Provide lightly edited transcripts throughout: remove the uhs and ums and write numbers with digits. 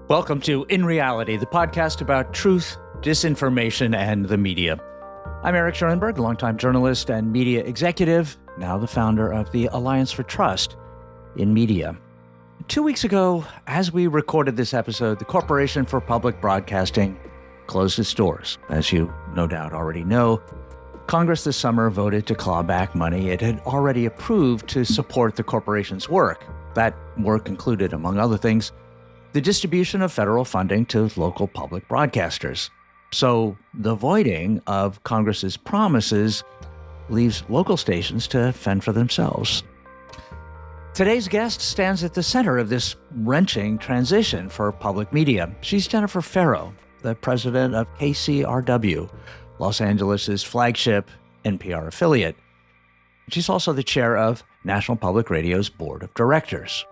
Welcome to In Reality, the podcast about truth, disinformation, and the media. I'm Eric Schurenberg, longtime journalist and media executive, now the founder of the Alliance for Trust in Media. 2 weeks ago, as we recorded this episode, the Corporation for Public Broadcasting closed its doors. As you no doubt already know, Congress this summer voted to claw back money it had already approved to support the corporation's work. That work included, among other things, the distribution of federal funding to local public broadcasters. So the voiding of Congress's promises leaves local stations to fend for themselves. Today's guest stands at the center of this wrenching transition for public media. She's Jennifer Ferro, the president of KCRW, Los Angeles' flagship NPR affiliate. She's also the chair of National Public Radio's board of directors.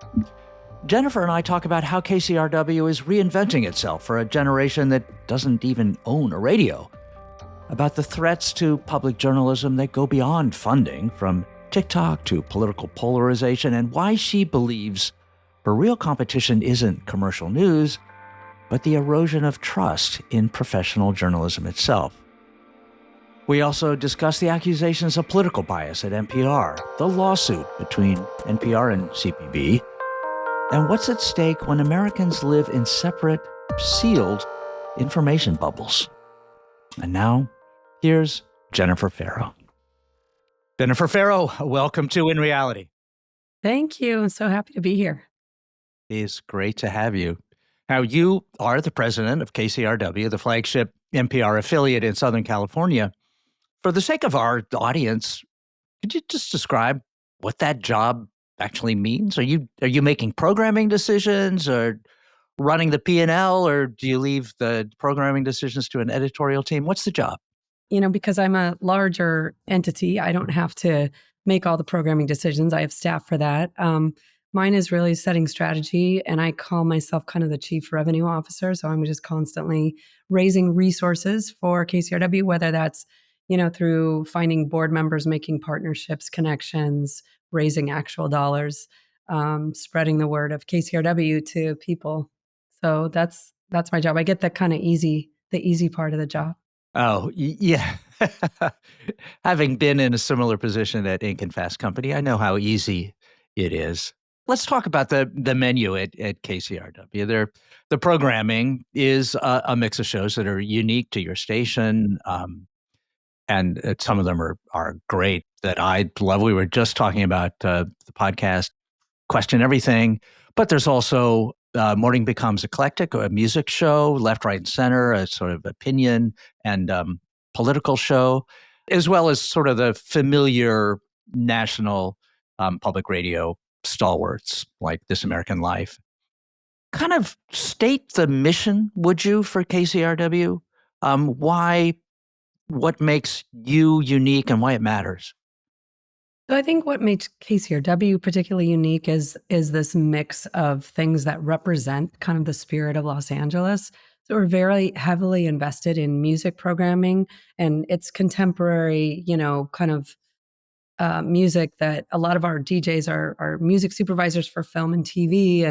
Jennifer and I talk about how KCRW is reinventing itself for a generation that doesn't even own a radio, about the threats to public journalism that go beyond funding, from TikTok to political polarization, and why she believes her real competition isn't commercial news, but the erosion of trust in professional journalism itself. We also discuss the accusations of political bias at NPR, the lawsuit between NPR and CPB, and what's at stake when Americans live in separate, sealed information bubbles. And now, here's Jennifer Ferro. Jennifer Ferro, welcome to In Reality. Thank you. I'm so happy to be here. It's great to have you. Now, you are the president of KCRW, the flagship NPR affiliate in Southern California. For the sake of our audience, could you just describe what that job actually means? Are you making programming decisions or running the P&L, or do you leave the programming decisions to an editorial team? What's the job? Because I'm a larger entity, I don't have to make all the programming decisions. I have staff for that. Mine is really setting strategy, and I call myself kind of the chief revenue officer. So I'm just constantly raising resources for KCRW, whether that's through finding board members, making partnerships, connections, raising actual dollars, spreading the word of KCRW to people. So that's my job. I get the kind of easy part of the job. Oh, yeah. Having been in a similar position at Inc. and Fast Company, I know how easy it is. Let's talk about the menu at KCRW. The programming is a mix of shows that are unique to your station, and some of them are great that I love. We were just talking about the podcast Question Everything, but there's also Morning Becomes Eclectic, a music show, Left, Right, and Center, a sort of opinion and political show, as well as sort of the familiar national public radio stalwarts like This American Life. Kind of state the mission, would you, for KCRW? What makes you unique and why it matters? So I think what makes KCRW particularly unique is this mix of things that represent kind of the spirit of Los Angeles. So we're very heavily invested in music programming, and it's contemporary, kind of music that a lot of our DJs are music supervisors for film and TV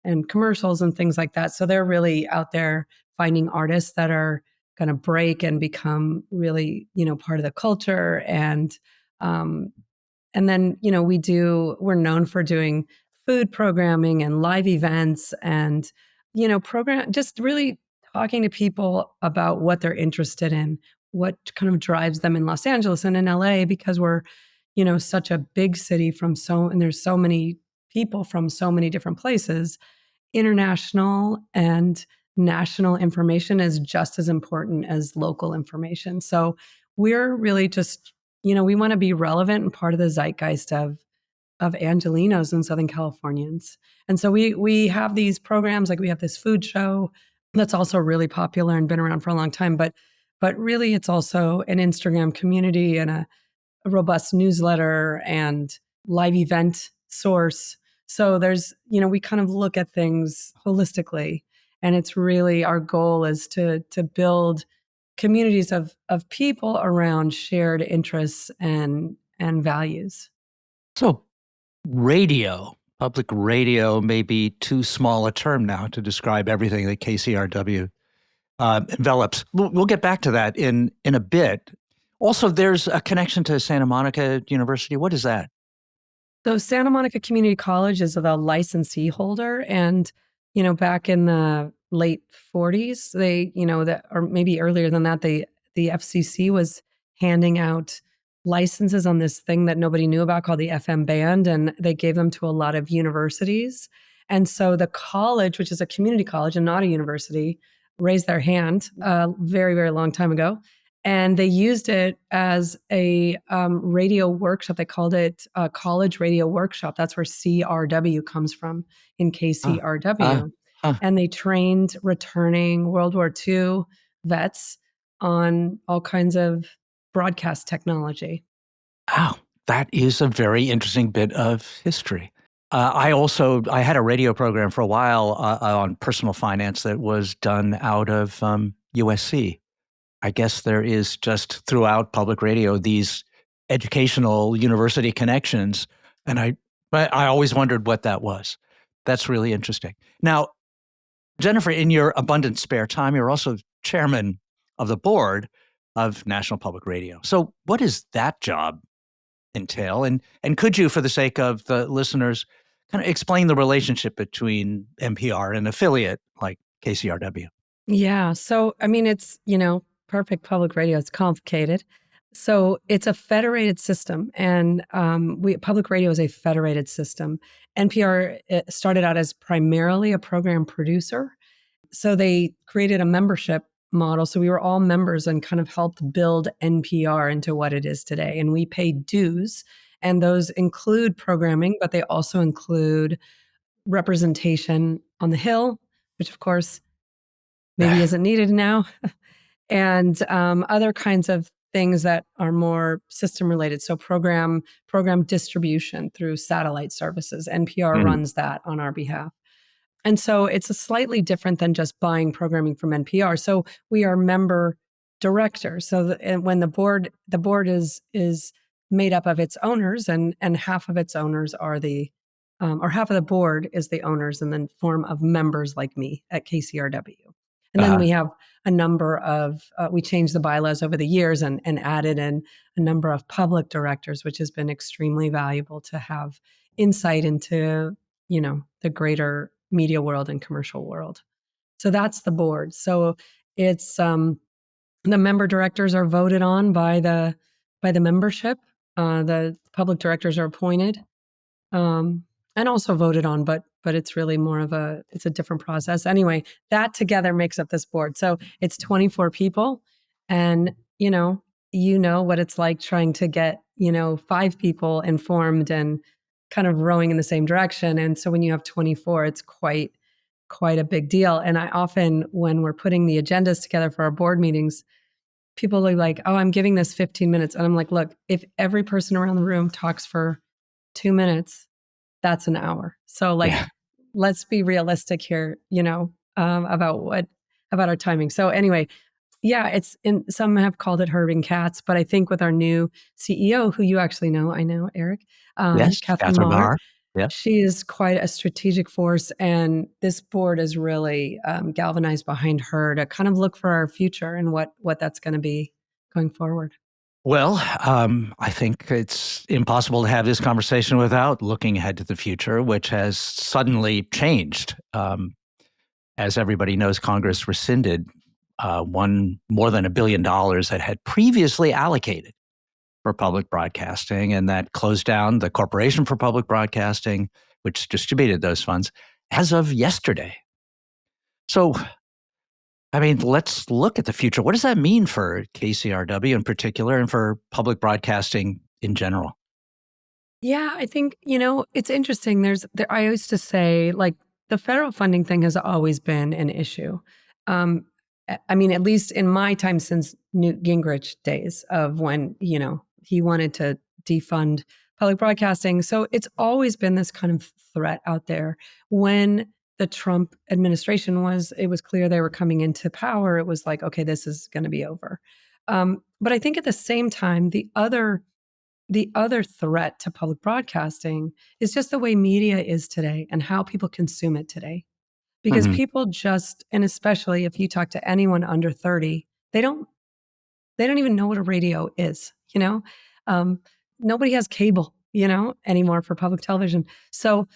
and commercials and things like that. So they're really out there finding artists that are going to break and become really, part of the culture. And then, we're known for doing food programming and live events and, just really talking to people about what they're interested in, what kind of drives them in Los Angeles and in LA, because we're, such a big city and there's so many people from so many different places. International and national information is just as important as local information. So we're really just, we want to be relevant and part of the zeitgeist of Angelenos and Southern Californians. And so we have these programs, like we have this food show that's also really popular and been around for a long time, but really it's also an Instagram community and a robust newsletter and live event source. So there's, we kind of look at things holistically. And it's really, our goal is to build communities of people around shared interests and values. So, radio, public radio may be too small a term now to describe everything that KCRW envelops. We'll get back to that in a bit. Also, there's a connection to Santa Monica University. What is that? So Santa Monica Community College is the licensee holder, and back in the late 40s, or maybe earlier than that, the FCC was handing out licenses on this thing that nobody knew about called the FM band, and they gave them to a lot of universities. And so the college, which is a community college and not a university, raised their hand a very, very long time ago, and they used it as a radio workshop. They called it a college radio workshop. That's where CRW comes from, in Ah, ah, KCRW. ah. And they trained returning World War II vets on all kinds of broadcast technology. Wow, that is a very interesting bit of history. I had a radio program for a while on personal finance that was done out of USC. I guess there is just throughout public radio these educational university connections, but I always wondered what that was. That's really interesting. Now, Jennifer, in your abundant spare time, you're also chairman of the board of National Public Radio. So, what does that job entail? And could you, for the sake of the listeners, kind of explain the relationship between NPR and an affiliate like KCRW? Yeah. So, I mean, it's, perfect public radio. It's complicated. So, it's a federated system, and public radio is a federated system. NPR started out as primarily a program producer. So, they created a membership model. So, we were all members and kind of helped build NPR into what it is today. And we pay dues, and those include programming, but they also include representation on the Hill, which, of course, maybe isn't needed now, and other kinds of things that are more system related. So program distribution through satellite services. NPR Mm, runs that on our behalf. And so it's a slightly different than just buying programming from NPR. So we are member directors. So and when the board is made up of its owners, and half of its owners are or half of the board is the owners in the form of members like me at KCRW. And then uh-huh. we have a number of, we changed the bylaws over the years and added in a number of public directors, which has been extremely valuable to have insight into, the greater media world and commercial world. So that's the board. So it's the member directors are voted on by the membership. The public directors are appointed, and also voted on, but it's really more of it's a different process. Anyway, that together makes up this board. So it's 24 people, and what it's like trying to get 5 people informed and kind of rowing in the same direction. And so when you have 24, it's quite a big deal. And I often, when we're putting the agendas together for our board meetings, people are like, "Oh, I'm giving this 15 minutes," and I'm like, "Look, if every person around the room talks for 2 minutes, that's an hour. So like, Yeah. let's be realistic here, about our timing." So anyway, yeah, some have called it herding cats, but I think with our new CEO, who you actually know, I know, Eric, Yes, Catherine Catherine Maher, Barr. Yeah. she is quite a strategic force. And this board is really galvanized behind her to kind of look for our future and what that's going to be going forward. Well, I think it's impossible to have this conversation without looking ahead to the future, which has suddenly changed. As everybody knows, Congress rescinded one more than $1 billion that had previously allocated for public broadcasting, and that closed down the Corporation for Public Broadcasting, which distributed those funds as of yesterday. So, I mean, let's look at the future. What does that mean for KCRW in particular and for public broadcasting in general? Yeah, I think, it's interesting. I used to say, like, the federal funding thing has always been an issue. I mean, at least in my time since Newt Gingrich days of when, he wanted to defund public broadcasting. So it's always been this kind of threat out there. When the Trump administration it was clear they were coming into power, it was like, okay, this is going to be over. But I think at the same time, the other threat to public broadcasting is just the way media is today and how people consume it today. Because Hmm. people just, and especially if you talk to anyone under 30, they don't even know what a radio is, you know? Um, Nobody has cable, anymore for public television. So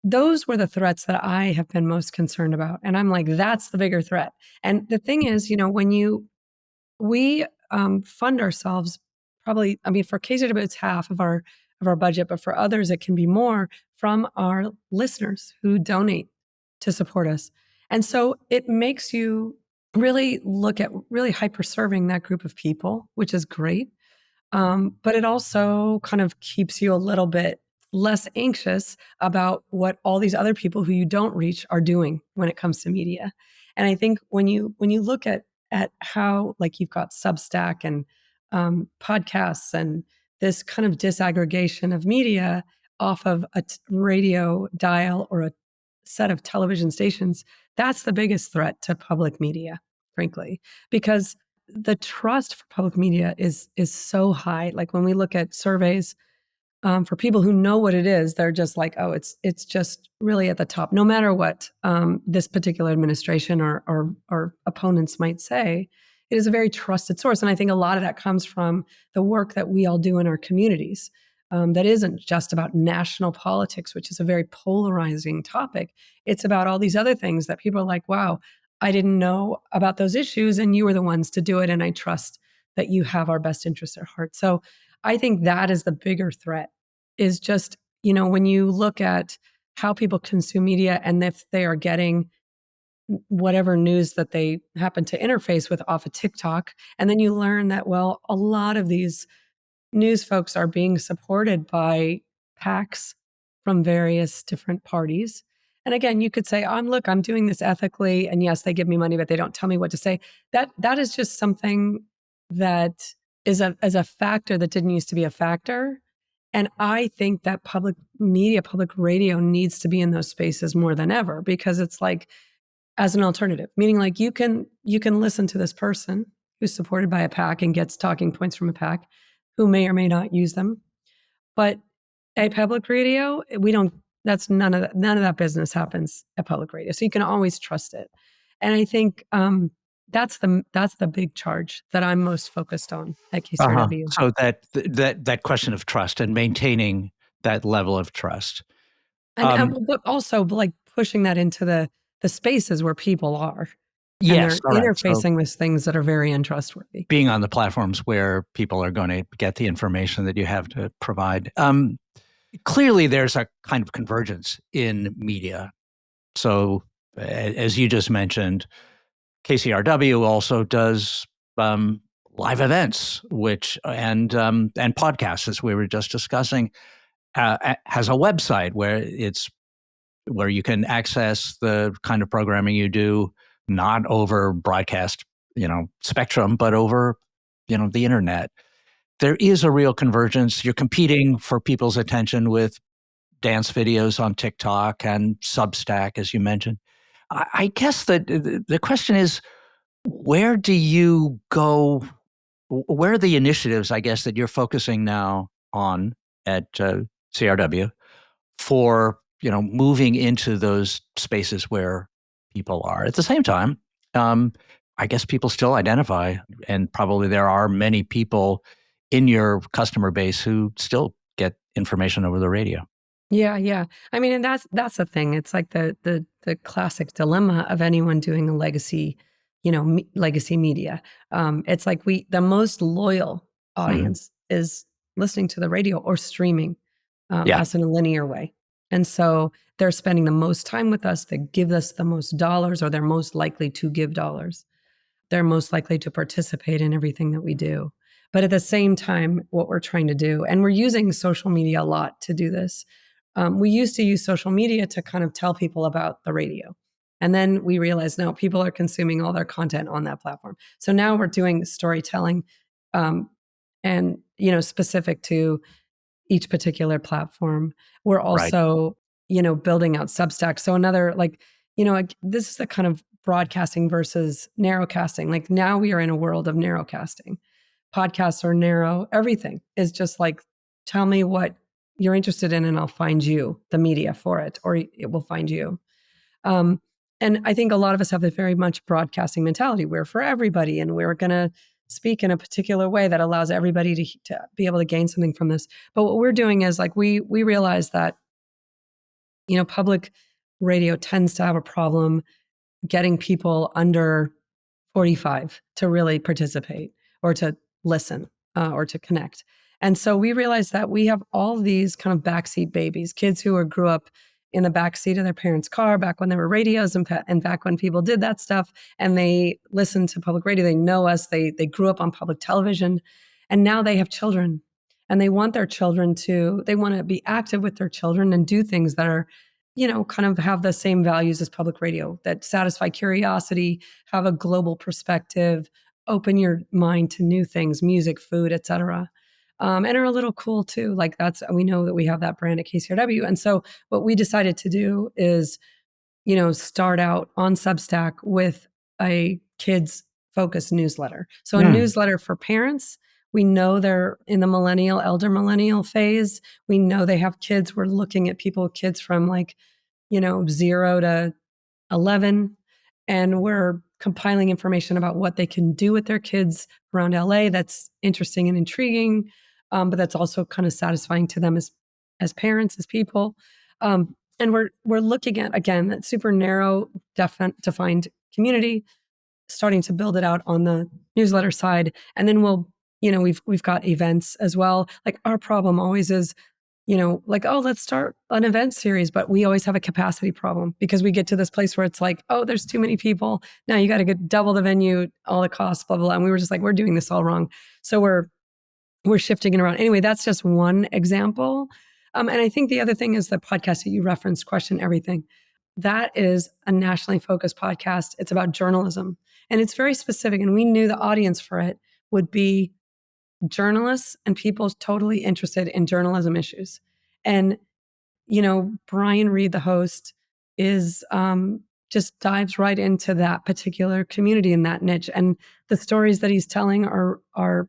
those were the threats that I have been most concerned about. And I'm like, that's the bigger threat. And the thing is, we fund ourselves probably, I mean, for KCRW, it's half of our budget, but for others, it can be more from our listeners who donate to support us. And so it makes you really look at really hyper serving that group of people, which is great. But it also kind of keeps you a little bit less anxious about what all these other people who you don't reach are doing when it comes to media. And I think when you look at how, like, you've got Substack and podcasts and this kind of disaggregation of media off of a radio dial or a set of television stations, that's the biggest threat to public media, frankly, because the trust for public media is so high. Like when we look at surveys, for people who know what it is, they're just like, oh, it's just really at the top, no matter what this particular administration or opponents might say. It is a very trusted source, and I think a lot of that comes from the work that we all do in our communities. That isn't just about national politics, which is a very polarizing topic. It's about all these other things that people are like, wow, I didn't know about those issues, and you were the ones to do it, and I trust that you have our best interests at heart. So I think that is the bigger threat, is just, when you look at how people consume media and if they are getting whatever news that they happen to interface with off of TikTok, and then you learn that, well, a lot of these news folks are being supported by PACs from various different parties. And again, you could say, look, I'm doing this ethically, and yes, they give me money, but they don't tell me what to say. That is just something that is a factor that didn't used to be a factor. And I think that public media, public radio needs to be in those spaces more than ever, because it's like, as an alternative, meaning like you can listen to this person who's supported by a PAC and gets talking points from a PAC who may or may not use them. But at public radio, we don't, that's none of that business happens at public radio. So you can always trust it. And I think that's the big charge that I'm most focused on at Uh-huh. KCRW. So that question of trust and maintaining that level of trust. Um, But also like pushing that into the spaces where people are, and yes, they're all right. So interfacing with things that are very untrustworthy. being on the platforms where people are going to get the information that you have to provide. Clearly, there's a kind of convergence in media. So, as you just mentioned, KCRW also does live events, which and podcasts, as we were just discussing, has a website where you can access the kind of programming you do, not over broadcast, spectrum, but over, the internet. There is a real convergence. You're competing for people's attention with dance videos on TikTok and Substack, as you mentioned. I guess that the question is, where do you go? Where are the initiatives, I guess, that you're focusing now on at CRW for moving into those spaces where people are? At the same time, um, I guess people still identify, and probably there are many people in your customer base who still get information over the radio. Yeah, yeah. I mean, and that's the thing. It's like the classic dilemma of anyone doing a legacy, legacy media. It's like the most loyal Mhm. audience is listening to the radio or streaming, Yeah, us in a linear way. And so they're spending the most time with us. They give us the most dollars, or they're most likely to give dollars. They're most likely to participate in everything that we do. But at the same time, what we're trying to do, and we're using social media a lot to do this. We used to use social media to kind of tell people about the radio. And then we realized, no, people are consuming all their content on that platform. So now we're doing storytelling, um, and specific to each particular platform. We're right. also, building out Substack. So another, like, this is the kind of broadcasting versus narrowcasting. Like now we are in a world of narrowcasting. Podcasts are narrow. Everything is just like tell me what you're interested in and I'll find you the media for it, or it will find you. Um, and I think a lot of us have a very much broadcasting mentality. We're for everybody and we're going to speak in a particular way that allows everybody to be able to gain something from this. But what we're doing is like we realize that, public radio tends to have a problem getting people under 45 to really participate or to listen or to connect. And so we realized that we have all these kind of backseat babies, kids who grew up in the backseat of their parents' car back when there were radios and back when people did that stuff. And they listened to public radio. They know us. They grew up on public television. And now they have children. And they want they want to be active with their children and do things that are, kind of have the same values as public radio, that satisfy curiosity, have a global perspective, open your mind to new things, music, food, etc. And are a little cool too. Like we know that we have that brand at KCRW. And so what we decided to do is, start out on Substack with a kids focused newsletter. So a newsletter for parents. We know they're in the elder millennial phase. We know they have kids. We're looking at kids from 0 to 11. And we're compiling information about what they can do with their kids around LA that's interesting and intriguing, but that's also kind of satisfying to them as parents, as people. And we're looking at, again, that super narrow, defined community, starting to build it out on the newsletter side. And then we've got events as well. Like our problem always is, let's start an event series, but we always have a capacity problem because we get to this place where it's like, oh, there's too many people. Now you got to get double the venue, all the costs, blah, blah, blah. And we were just like, we're doing this all wrong. So we're shifting it around. Anyway, that's just one example. And I think the other thing is the podcast that you referenced, Question Everything. That is a nationally focused podcast. It's about journalism and it's very specific. And we knew the audience for it would be journalists and people totally interested in journalism issues. And, Brian Reed, the host, is just dives right into that particular community in that niche. And the stories that he's telling are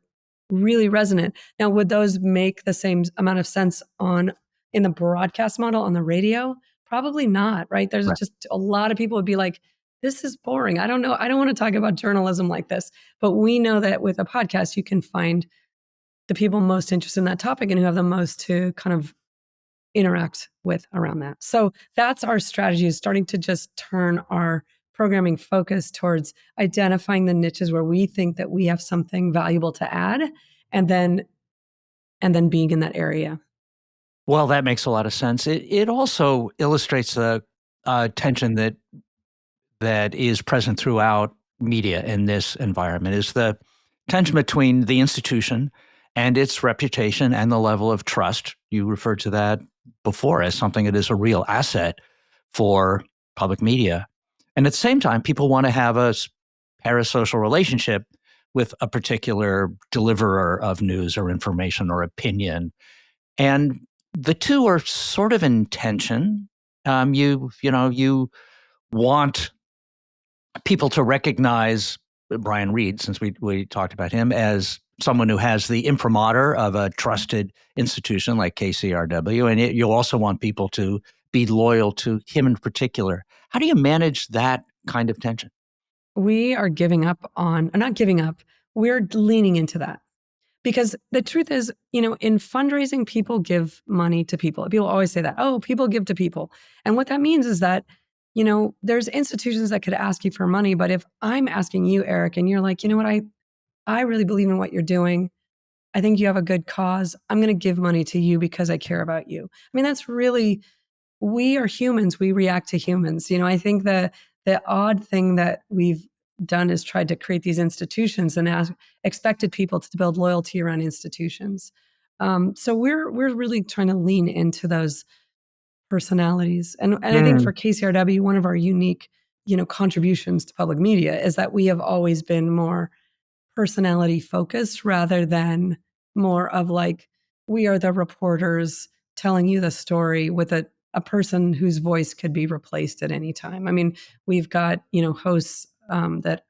really resonant. Now, would those make the same amount of sense in the broadcast model on the radio? Probably not, right? There's just a lot of people would be like, this is boring. I don't know. I don't want to talk about journalism like this. But we know that with a podcast, you can find the people most interested in that topic and who have the most to kind of interact with around that. So that's our strategy, is starting to just turn our programming focus towards identifying the niches where we think that we have something valuable to add and then being in that area. Well, that makes a lot of sense. It also illustrates the tension that is present throughout media in this environment, is the tension between the institution and its reputation and the level of trust. You referred to that before as something that is a real asset for public media. And at the same time, people want to have a parasocial relationship with a particular deliverer of news or information or opinion. And the two are sort of in tension. You want people to recognize Brian Reed, since we talked about him, as someone who has the imprimatur of a trusted institution like KCRW, and you also want people to be loyal to him in particular. How do you manage that kind of tension? We are not giving up, we're leaning into that. Because the truth is, in fundraising, people give money to people. People always say that, oh, people give to people. And what that means is that, there's institutions that could ask you for money. But if I'm asking you, Eric, and you're like, you know what, I really believe in what you're doing. I think you have a good cause. I'm going to give money to you because I care about you. I mean, that's really, we are humans. We react to humans. I think the odd thing that we've done is tried to create these institutions and expected people to build loyalty around institutions. So we're really trying to lean into those personalities. And I think for KCRW, one of our unique, contributions to public media is that we have always been more personality focused rather than more of like, we are the reporters telling you the story with a person whose voice could be replaced at any time. I mean, we've got, hosts that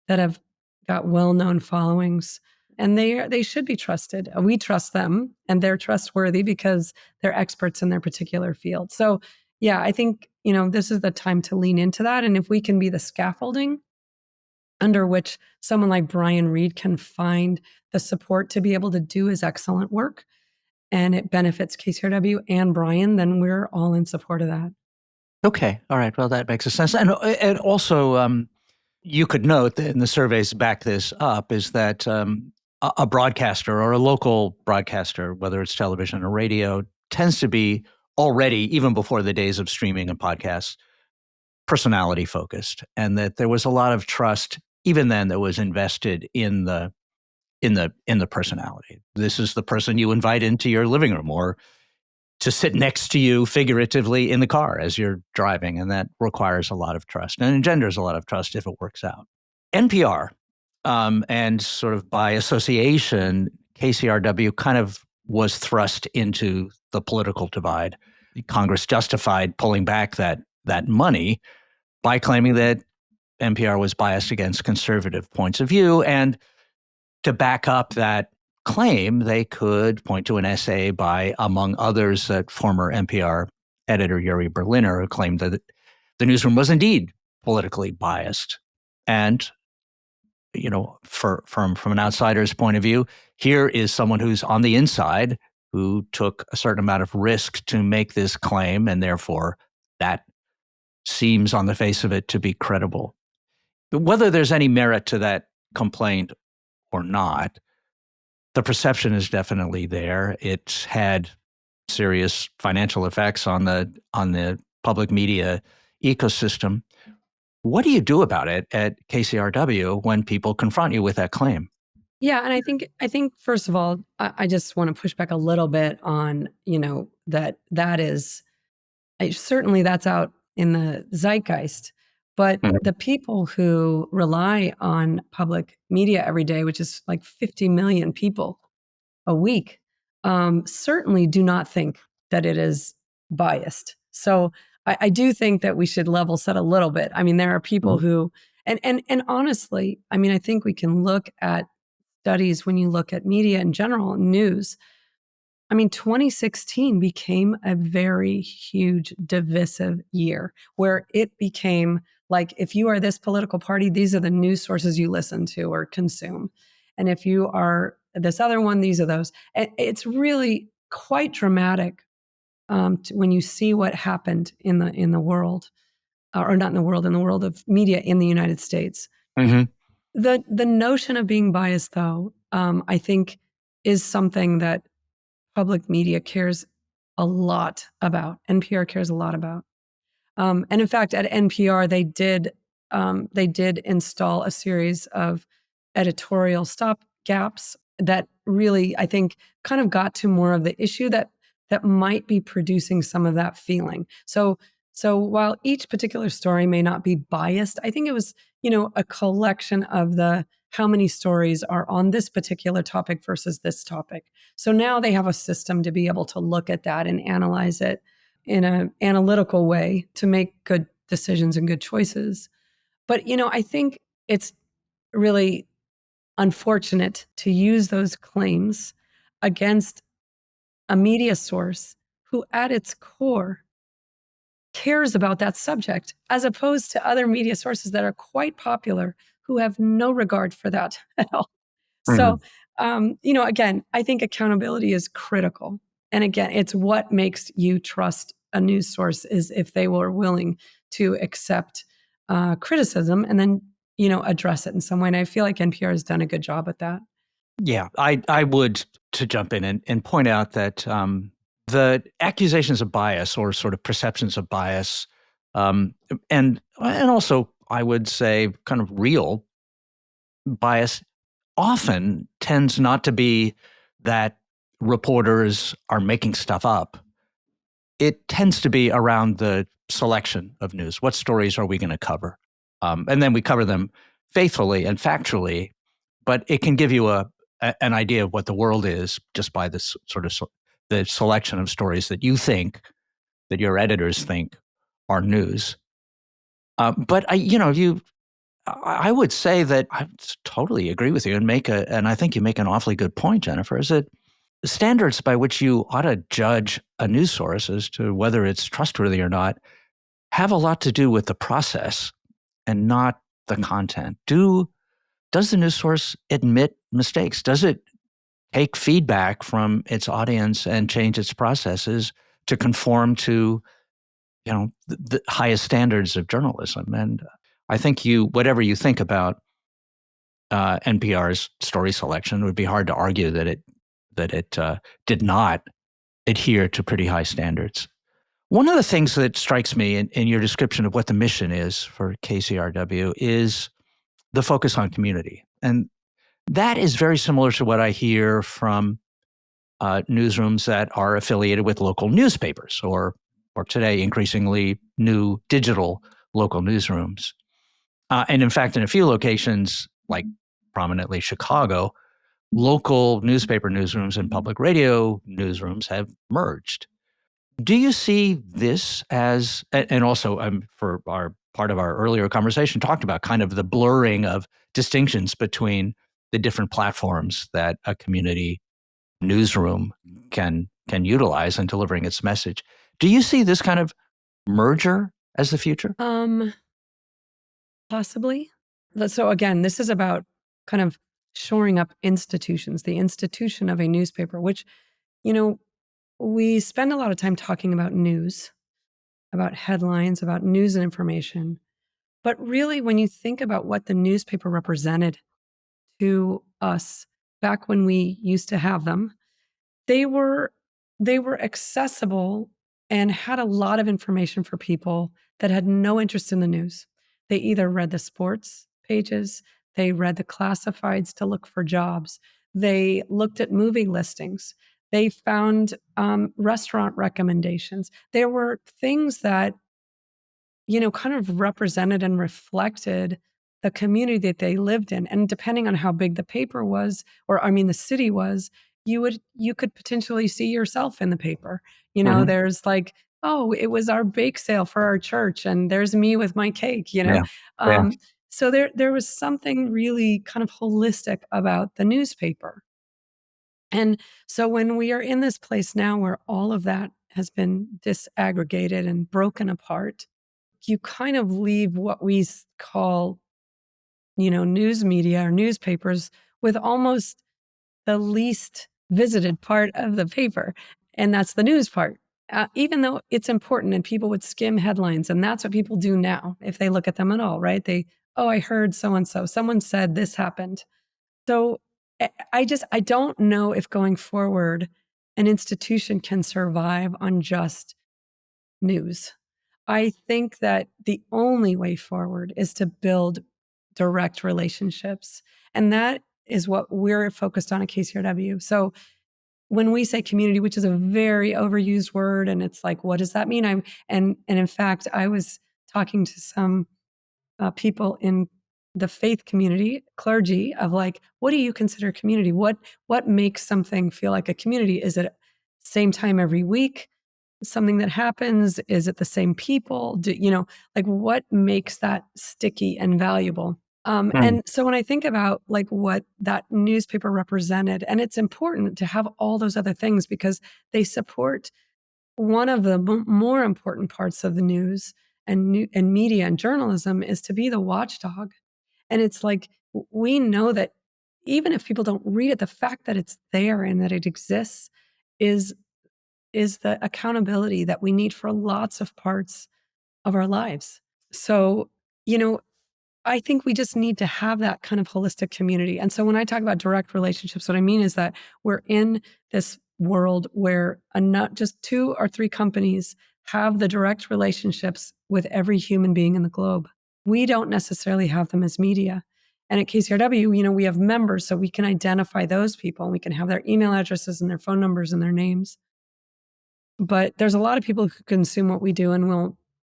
have got well-known followings. and they should be trusted. We trust them, and they're trustworthy because they're experts in their particular field. So, yeah, I think this is the time to lean into that, and if we can be the scaffolding under which someone like Brian Reed can find the support to be able to do his excellent work, and it benefits KCRW and Brian, then we're all in support of that. Okay. All right. Well, that makes a sense. And also, you could note that, and the surveys back this up, is that a broadcaster or a local broadcaster, whether it's television or radio, tends to be already, even before the days of streaming and podcasts, personality focused, and that there was a lot of trust even then that was invested in the personality. This is the person you invite into your living room or to sit next to you figuratively in the car as you're driving, and that requires a lot of trust and engenders a lot of trust if it works out. NPR, and sort of by association, KCRW kind of was thrust into the political divide. Congress justified pulling back that money by claiming that NPR was biased against conservative points of view. And to back up that claim, they could point to an essay by, among others, former NPR editor Yuri Berliner, who claimed that the newsroom was indeed politically biased. And, from an outsider's point of view, here is someone who's on the inside who took a certain amount of risk to make this claim, and therefore that seems on the face of it to be credible. Whether there's any merit to that complaint or not, the perception is definitely there. It's had serious financial effects on the public media ecosystem. What do you do about it at KCRW when people confront you with that claim? Yeah, and I think first of all, I just want to push back a little bit on that is certainly that's out in the zeitgeist, but Mhm. the people who rely on public media every day, which is like 50 million people a week, certainly do not think that it is biased. So I do think that we should level set a little bit. I mean, there are people who, and honestly, I mean, I think we can look at studies when you look at media in general, news. I mean, 2016 became a very huge divisive year where it became like, if you are this political party, these are the news sources you listen to or consume. And if you are this other one, these are those. It's really quite dramatic when you see what happened in the world, or not in the world, in the world of media in the United States. Mhm. The notion of being biased, though, I think is something that public media cares a lot about. NPR cares a lot about. And in fact, at NPR, they did install a series of editorial stop gaps that really, I think, kind of got to more of the issue that might be producing some of that feeling. So while each particular story may not be biased, I think it was, a collection of the how many stories are on this particular topic versus this topic. So now they have a system to be able to look at that and analyze it in an analytical way to make good decisions and good choices. But, I think it's really unfortunate to use those claims against a media source who, at its core, cares about that subject, as opposed to other media sources that are quite popular who have no regard for that at all. So, Mhm. again, I think accountability is critical. And again, it's what makes you trust a news source is if they were willing to accept criticism and then, address it in some way. And I feel like NPR has done a good job at that. Yeah, I would, to jump in and point out that the accusations of bias or sort of perceptions of bias, um, and also I would say kind of real bias, often tends not to be that reporters are making stuff up. It tends to be around the selection of news. What stories are we going to cover? And then we cover them faithfully and factually, but it can give you an idea of what the world is just by this sort of the selection of stories that you think, that your editors think are news. But you I would say that I totally agree with you and I think you make an awfully good point, Jennifer, is that standards by which you ought to judge a news source as to whether it's trustworthy or not have a lot to do with the process and not the content. Does the news source admit mistakes? Does it take feedback from its audience and change its processes to conform to, the highest standards of journalism? And I think whatever you think about NPR's story selection, it would be hard to argue that it did not adhere to pretty high standards. One of the things that strikes me in your description of what the mission is for KCRW is the focus on community. And that is very similar to what I hear from newsrooms that are affiliated with local newspapers or today increasingly new digital local newsrooms. And in fact, in a few locations, like prominently Chicago, local newspaper newsrooms and public radio newsrooms have merged. Do you see this as, and also for our part of our earlier conversation, talked about kind of the blurring of distinctions between the different platforms that a community newsroom can utilize in delivering its message. Do you see this kind of merger as the future? Possibly. So again, this is about kind of shoring up institutions, the institution of a newspaper, which, you know, we spend a lot of time talking about news, about headlines, about news and information. But really, when you think about what the newspaper represented to us back when we used to have them, they were accessible and had a lot of information for people that had no interest in the news. They either read the sports pages, they read the classifieds to look for jobs, they looked at movie listings, they found restaurant recommendations. There were things that kind of represented and reflected the community that they lived in. And depending on how big the paper was, the city was, you could potentially see yourself in the paper. Mhm. There's like, oh, it was our bake sale for our church, and there's me with my cake. Yeah. Yeah. Um, so there was something really kind of holistic about the newspaper. And so when we are in this place now where all of that has been disaggregated and broken apart, you kind of leave what we call, news media or newspapers with almost the least visited part of the paper. And that's the news part. Even though it's important and people would skim headlines, and that's what people do now if they look at them at all, right? I heard so and so, someone said this happened. So I don't know if going forward, an institution can survive on just news. I think that the only way forward is to build direct relationships. And that is what we're focused on at KCRW. So when we say community, which is a very overused word, and it's like, what does that mean? And in fact, I was talking to some people in the faith community, clergy, of like, what do you consider community? What makes something feel like a community? Is it same time every week? Something that happens? Is it the same people? Like what makes that sticky and valuable? Mm. And so when I think about like what that newspaper represented, and it's important to have all those other things because they support one of the more important parts of the news and media and journalism is to be the watchdog. And it's like we know that even if people don't read it, the fact that it's there and that it exists is the accountability that we need for lots of parts of our lives. So, you know, I think we just need to have that kind of holistic community. And so when I talk about direct relationships, what I mean is that we're in this world where not just 2 or 3 companies have the direct relationships with every human being in the globe. We don't necessarily have them as media. And at KCRW, we have members, so we can identify those people and we can have their email addresses and their phone numbers and their names. But there's a lot of people who consume what we do and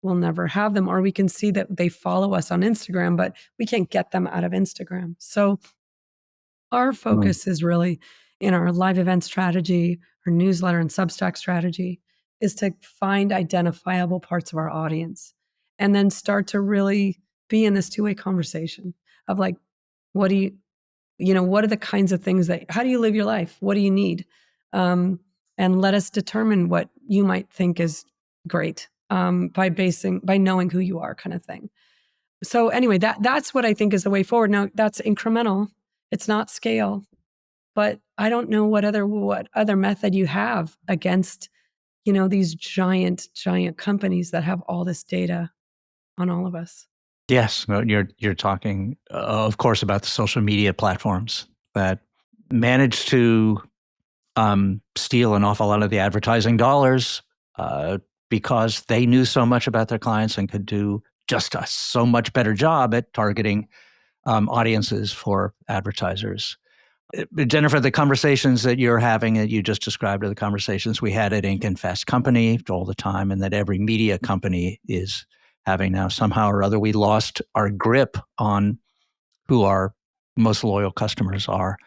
we'll never have them, or we can see that they follow us on Instagram, but we can't get them out of Instagram. So our Mm. focus is really in our live event strategy, our newsletter and Substack strategy is to find identifiable parts of our audience and then start to really be in this two-way conversation of like, what do what are the kinds of things how do you live your life? What do you need? And let us determine what you might think is great by knowing who you are, kind of thing. So anyway, that's what I think is the way forward. Now that's incremental. It's not scale, but I don't know what other method you have against, these giant companies that have all this data on all of us. Yes, no, you're talking, of course, about the social media platforms that manage to steal an awful lot of the advertising dollars because they knew so much about their clients and could do just a so much better job at targeting audiences for advertisers. Jennifer, the conversations that you're having that you just described are the conversations we had at Inc. and Fast Company all the time, and that every media company is having now. Somehow or other, we lost our grip on who our most loyal customers are,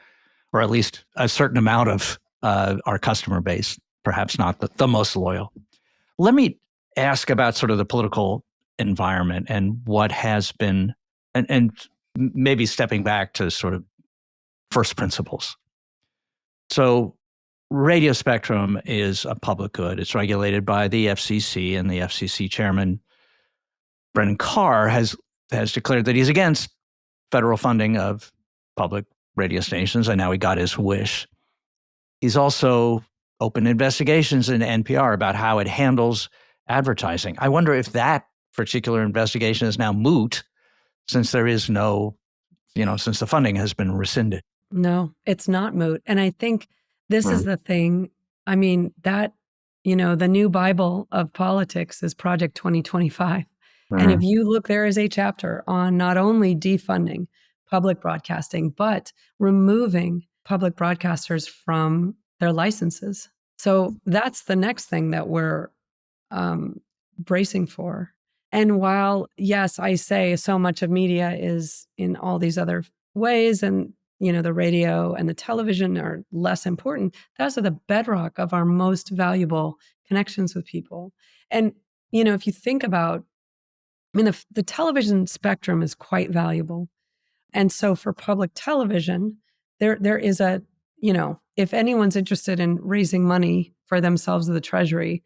or at least a certain amount of our customer base, perhaps not the most loyal. Let me ask about sort of the political environment and what has been, and maybe stepping back to sort of first principles. So radio spectrum is a public good. It's regulated by the FCC, and the FCC chairman, Brendan Carr, has declared that he's against federal funding of public radio stations, and now he got his wish. He's also opened investigations in NPR about how it handles advertising. I wonder if that particular investigation is now moot since there is no, since the funding has been rescinded. No, it's not moot. And I think this is the thing. I mean, the new Bible of politics is Project 2025. And if you look, there is a chapter on not only defunding public broadcasting, but removing public broadcasters from their licenses. So that's the next thing that we're bracing for. And while, yes, I say so much of media is in all these other ways, and the radio and the television are less important, those are the bedrock of our most valuable connections with people. And, if you think about, the television spectrum is quite valuable. And so for public television, there is if anyone's interested in raising money for themselves or the Treasury,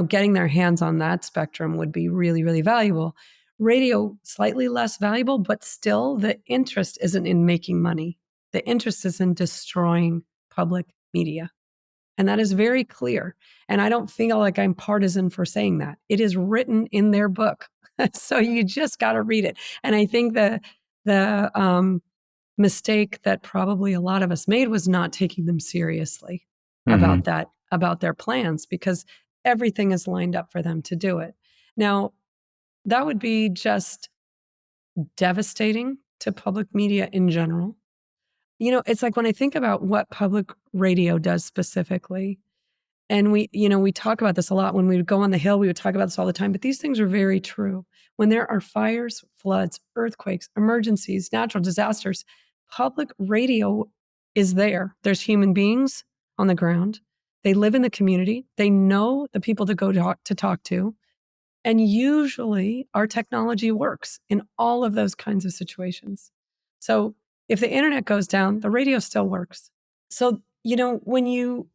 getting their hands on that spectrum would be really, really valuable. Radio, slightly less valuable, but still the interest isn't in making money. The interest is in destroying public media. And that is very clear. And I don't feel like I'm partisan for saying that. It is written in their book. So you just got to read it. And I think the mistake that probably a lot of us made was not taking them seriously about their plans, because everything is lined up for them to do it. Now, that would be just devastating to public media in general. It's like when I think about what public radio does specifically, and we talk about this a lot. When we would go on the Hill, we would talk about this all the time, but these things are very true. When there are fires, floods, earthquakes, emergencies, natural disasters, public radio is there. There's human beings on the ground. They live in the community. They know the people to go to talk to. And usually our technology works in all of those kinds of situations. So if the internet goes down, the radio still works. So, when you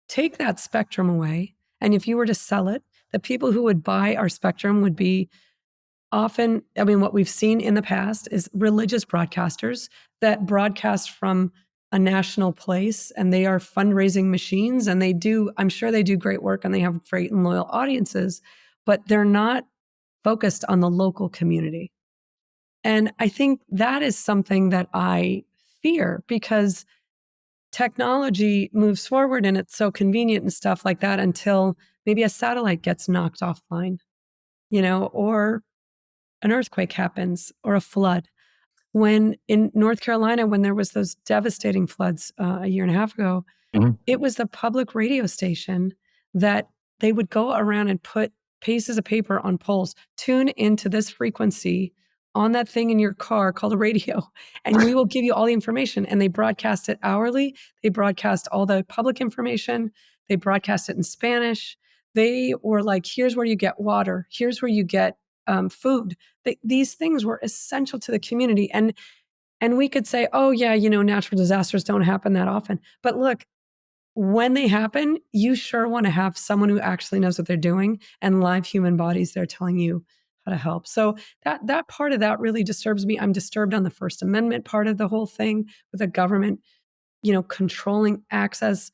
take that spectrum away, and if you were to sell it, the people who would buy our spectrum would be often, what we've seen in the past is religious broadcasters that broadcast from a national place, and they are fundraising machines, and I'm sure they do great work, and they have great and loyal audiences, but they're not focused on the local community. And I think that is something that I fear, because technology moves forward and it's so convenient and stuff like that until maybe a satellite gets knocked offline, or an earthquake happens or a flood. When in North Carolina, when there was those devastating floods a year and a half ago, it was the public radio station that they would go around and put pieces of paper on poles, tune into this frequency on that thing in your car called a radio, and we will give you all the information. And they broadcast it hourly. They broadcast all the public information. They broadcast it in Spanish. They were like, here's where you get water. Here's where you get food. These things were essential to the community. And we could say, oh, yeah, natural disasters don't happen that often. But look, when they happen, you sure want to have someone who actually knows what they're doing and live human bodies there telling you how to help. So that part of that really disturbs me. I'm disturbed on the First Amendment part of the whole thing with the government, controlling access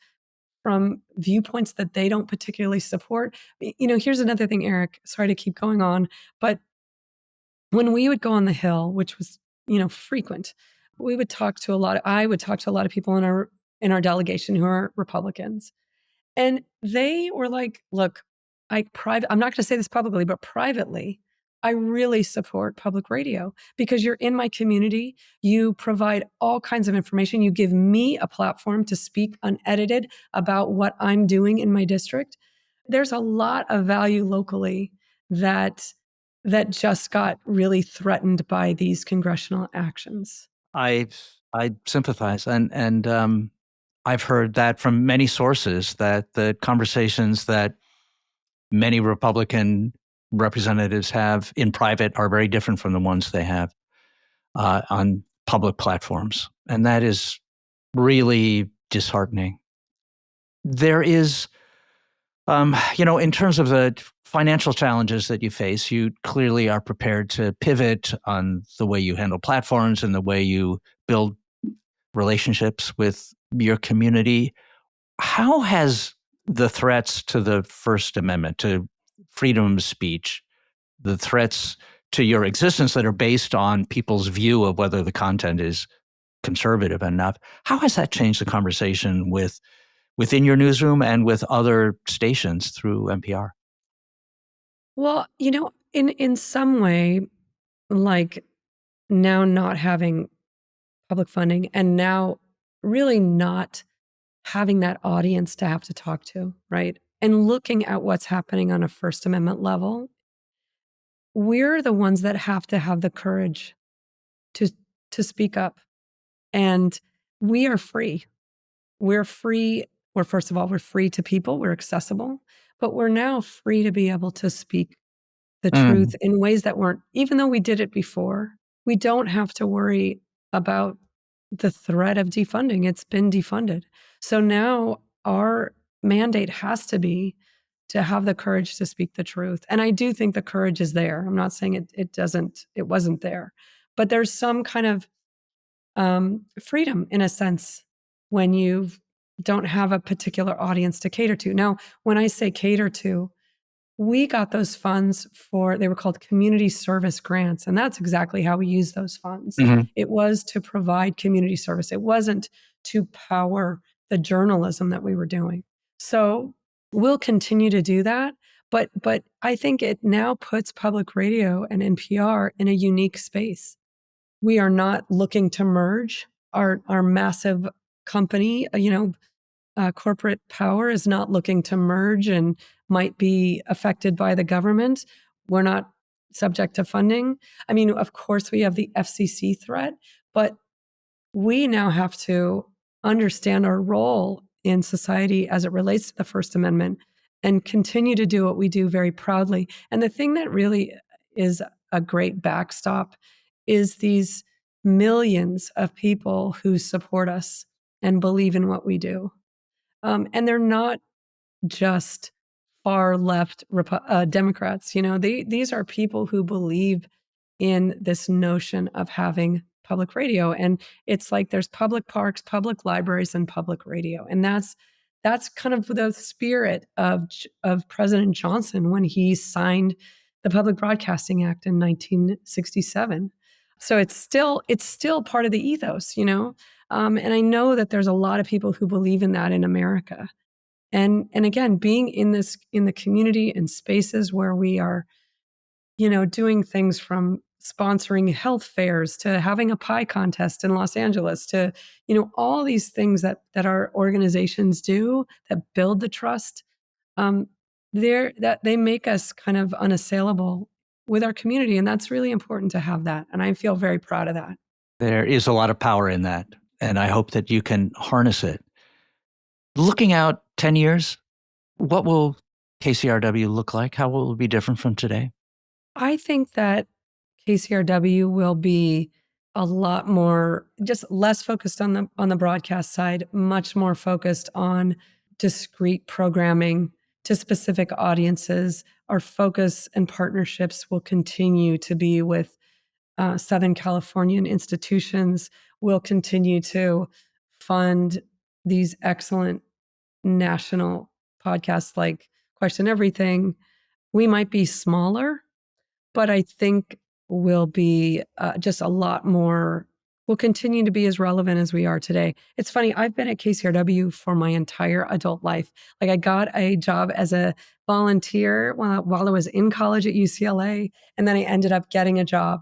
from viewpoints that they don't particularly support. Here's another thing, Eric, sorry to keep going on, but when we would go on the Hill, which was, frequent, I would talk to a lot of people in our delegation who are Republicans. And they were like, look, I'm not going to say this publicly, but privately, I really support public radio because you're in my community. You provide all kinds of information. You give me a platform to speak unedited about what I'm doing in my district. There's a lot of value locally that just got really threatened by these congressional actions. I sympathize, and I've heard that from many sources that the conversations that many Republican representatives have in private are very different from the ones they have on public platforms, and that is really disheartening. There is, in terms of the financial challenges that you face, you clearly are prepared to pivot on the way you handle platforms and the way you build relationships with your community. How has the threats to the First Amendment, to freedom of speech, the threats to your existence that are based on people's view of whether the content is conservative enough, how has that changed the conversation within your newsroom and with other stations through NPR? Well, in some way, like now not having public funding and now really not having that audience to have to talk to, right? And looking at what's happening on a First Amendment level, we're the ones that have to have the courage to speak up. And we are free. We're free. First of all, we're free to people, we're accessible, but we're now free to be able to speak the truth in ways that weren't, even though we did it before, we don't have to worry about the threat of defunding. It's been defunded. So now our mandate has to be to have the courage to speak the truth. And I do think the courage is there. I'm not saying it wasn't there, but there's some kind of freedom in a sense when you don't have a particular audience to cater to. Now, when I say cater to, we got those funds they were called community service grants. And that's exactly how we use those funds. Mm-hmm. It was to provide community service. It wasn't to power the journalism that we were doing. So we'll continue to do that. But I think it now puts public radio and NPR in a unique space. We are not looking to merge our massive company, corporate power is not looking to merge and might be affected by the government. We're not subject to funding. I mean, of course, we have the FCC threat, but we now have to understand our role in society as it relates to the First Amendment and continue to do what we do very proudly. And the thing that really is a great backstop is these millions of people who support us and believe in what we do. And they're not just far left Democrats. These are people who believe in this notion of having public radio. And it's like there's public parks, public libraries, and public radio. And that's kind of the spirit of President Johnson when he signed the Public Broadcasting Act in 1967. So it's still part of the ethos, and I know that there's a lot of people who believe in that in America. And again, being in the community and spaces where we are, doing things from sponsoring health fairs to having a pie contest in Los Angeles to, all these things that our organizations do that build the trust, that they make us kind of unassailable with our community. And that's really important to have that. And I feel very proud of that. There is a lot of power in that, and I hope that you can harness it. Looking out 10 years, what will KCRW look like? How will it be different from today? I think that KCRW will be a lot more, just less focused on the broadcast side, much more focused on discrete programming to specific audiences. Our focus and partnerships will continue to be with Southern Californian institutions. We'll continue to fund these excellent national podcasts like Question Everything. We might be smaller, but I think we'll be just a lot more, we'll continue to be as relevant as we are today. It's funny, I've been at KCRW for my entire adult life. Like, I got a job as a volunteer while I was in college at UCLA, and then I ended up getting a job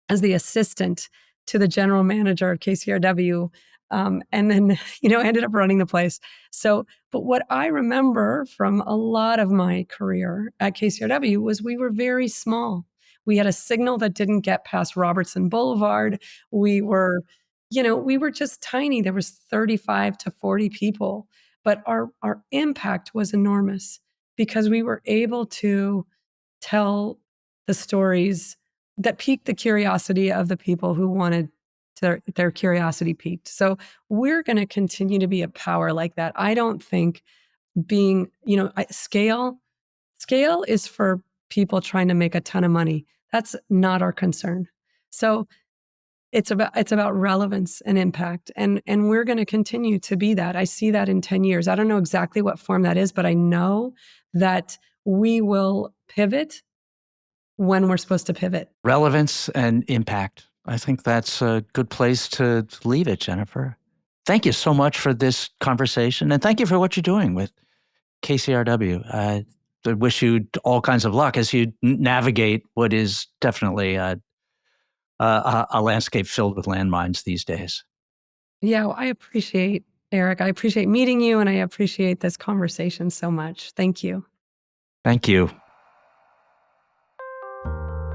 as the assistant to the general manager of KCRW. And then, ended up running the place. So, but what I remember from a lot of my career at KCRW was we were very small. We had a signal that didn't get past Robertson Boulevard. We were, we were just tiny. There was 35 to 40 people, but our impact was enormous because we were able to tell the stories that piqued the curiosity of the people who wanted their curiosity piqued. So we're going to continue to be a power like that. I don't think being, scale is for people trying to make a ton of money. That's not our concern. So it's about relevance and impact. And we're going to continue to be that. I see that in 10 years. I don't know exactly what form that is, but I know that we will pivot when we're supposed to pivot. Relevance and impact. I think that's a good place to leave it, Jennifer. Thank you so much for this conversation, and thank you for what you're doing with KCRW. I wish you all kinds of luck as you navigate what is definitely a landscape filled with landmines these days. Yeah, well, I appreciate, Eric. I appreciate meeting you, and I appreciate this conversation so much. Thank you. Thank you.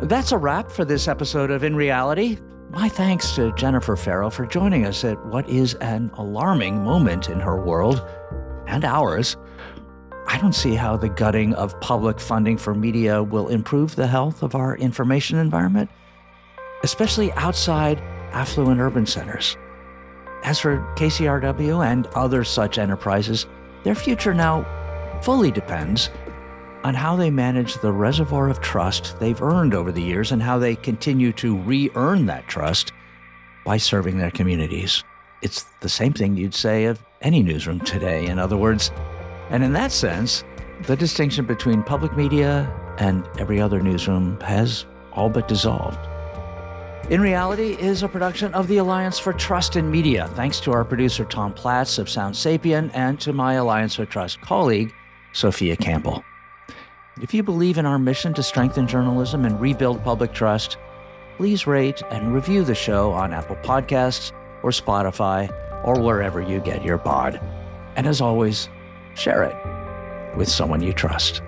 That's a wrap for this episode of In Reality. My thanks to Jennifer Ferro for joining us at what is an alarming moment in her world and ours. I don't see how the gutting of public funding for media will improve the health of our information environment, especially outside affluent urban centers. As for KCRW and other such enterprises, their future now fully depends on how they manage the reservoir of trust they've earned over the years and how they continue to re-earn that trust by serving their communities. It's the same thing you'd say of any newsroom today, in other words. And in that sense, the distinction between public media and every other newsroom has all but dissolved. In Reality is a production of the Alliance for Trust in Media, thanks to our producer Tom Platz of Sound Sapien and to my Alliance for Trust colleague, Sophia Campbell. If you believe in our mission to strengthen journalism and rebuild public trust, please rate and review the show on Apple Podcasts or Spotify or wherever you get your pod. And as always, share it with someone you trust.